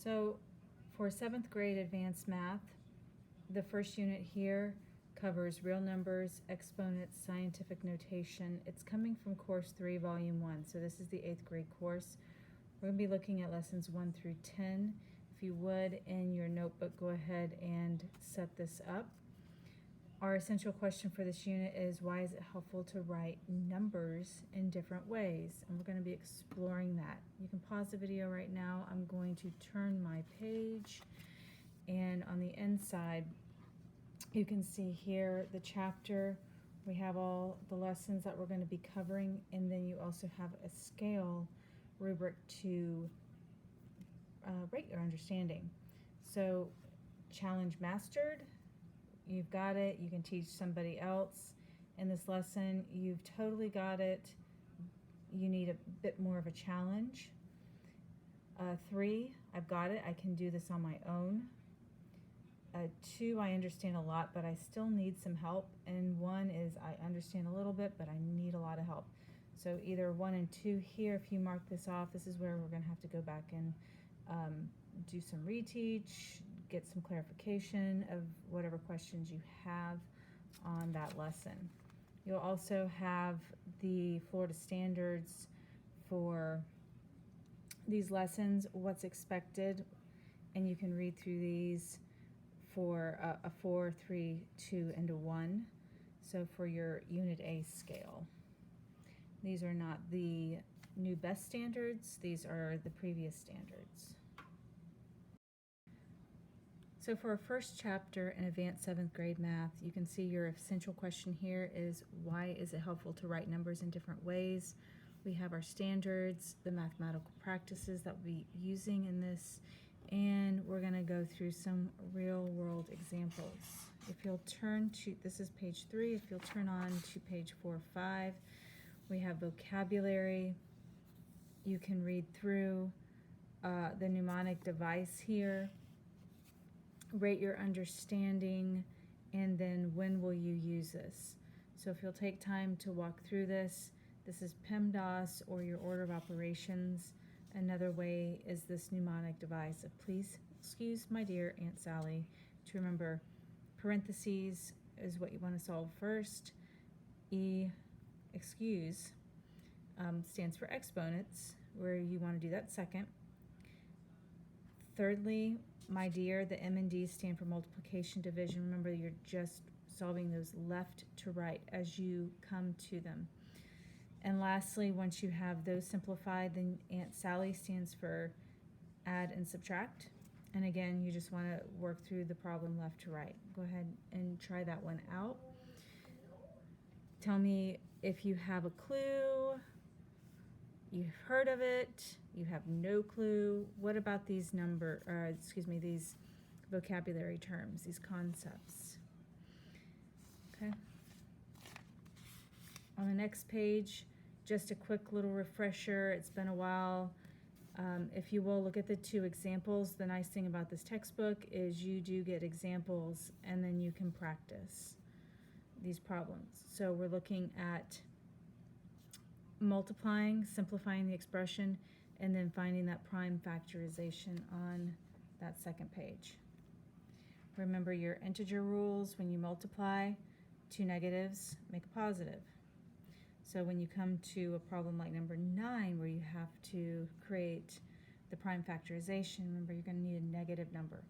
So for 7th grade advanced math, the first unit here covers real numbers, exponents, scientific notation. It's coming from course 3, volume 1. So this is the 8th grade course. We're going to be looking at lessons 1 through 10. If you would, in your notebook, go ahead and set this up. Our essential question for this unit is, why is it helpful to write numbers in different ways? And we're going to be exploring that. You can pause the video right now. I'm going to turn my page, and on the inside you can see here the chapter. We have all the lessons that we're going to be covering, and then you also have a scale rubric to rate your understanding. So, challenge mastered. You've got it. You can teach somebody else. In this lesson, you've totally got it. You need a bit more of a challenge. 3, I've got it. I can do this on my own. 2, I understand a lot, but I still need some help. And 1 is, I understand a little bit, but I need a lot of help. So either 1 and 2 here, if you mark this off, this is where we're going to have to go back and do some reteach, get some clarification of whatever questions you have on that lesson. You'll also have the Florida standards for these lessons, what's expected, and you can read through these for a 4, 3, 2, and a 1. So for your Unit A scale. These are not the new best standards, these are the previous standards. So for our first chapter in advanced 7th grade math, you can see your essential question here is, why is it helpful to write numbers in different ways? We have our standards, the mathematical practices that we'll be using in this, and we're going to go through some real world examples. If you'll turn to, this is page 3, if you'll turn on to page 4 or 5, we have vocabulary. You can read through the mnemonic device here, rate your understanding, and then when will you use this. So if you'll take time to walk through this, this is PEMDAS, or your order of operations. Another way is this mnemonic device of, please excuse my dear Aunt Sally, to remember parentheses is what you want to solve first. Excuse stands for exponents, where you want to do that second. Thirdly, my dear, the M and D stand for multiplication, division. Remember, you're just solving those left to right as you come to them. And lastly, once you have those simplified, then Aunt Sally stands for add and subtract. And again, you just want to work through the problem left to right. Go ahead and try that one out. Tell me if you have a clue, you've heard of it, you have no clue. What about these these vocabulary terms, these concepts? Okay. On the next page, just a quick little refresher. It's been a while. If you will, look at the 2 examples. The nice thing about this textbook is you do get examples, and then you can practice these problems. So we're looking at multiplying, simplifying the expression, and then finding that prime factorization on that second page. Remember your integer rules. When you multiply, 2 negatives make a positive. So when you come to a problem like number 9, where you have to create the prime factorization, remember you're going to need a negative number.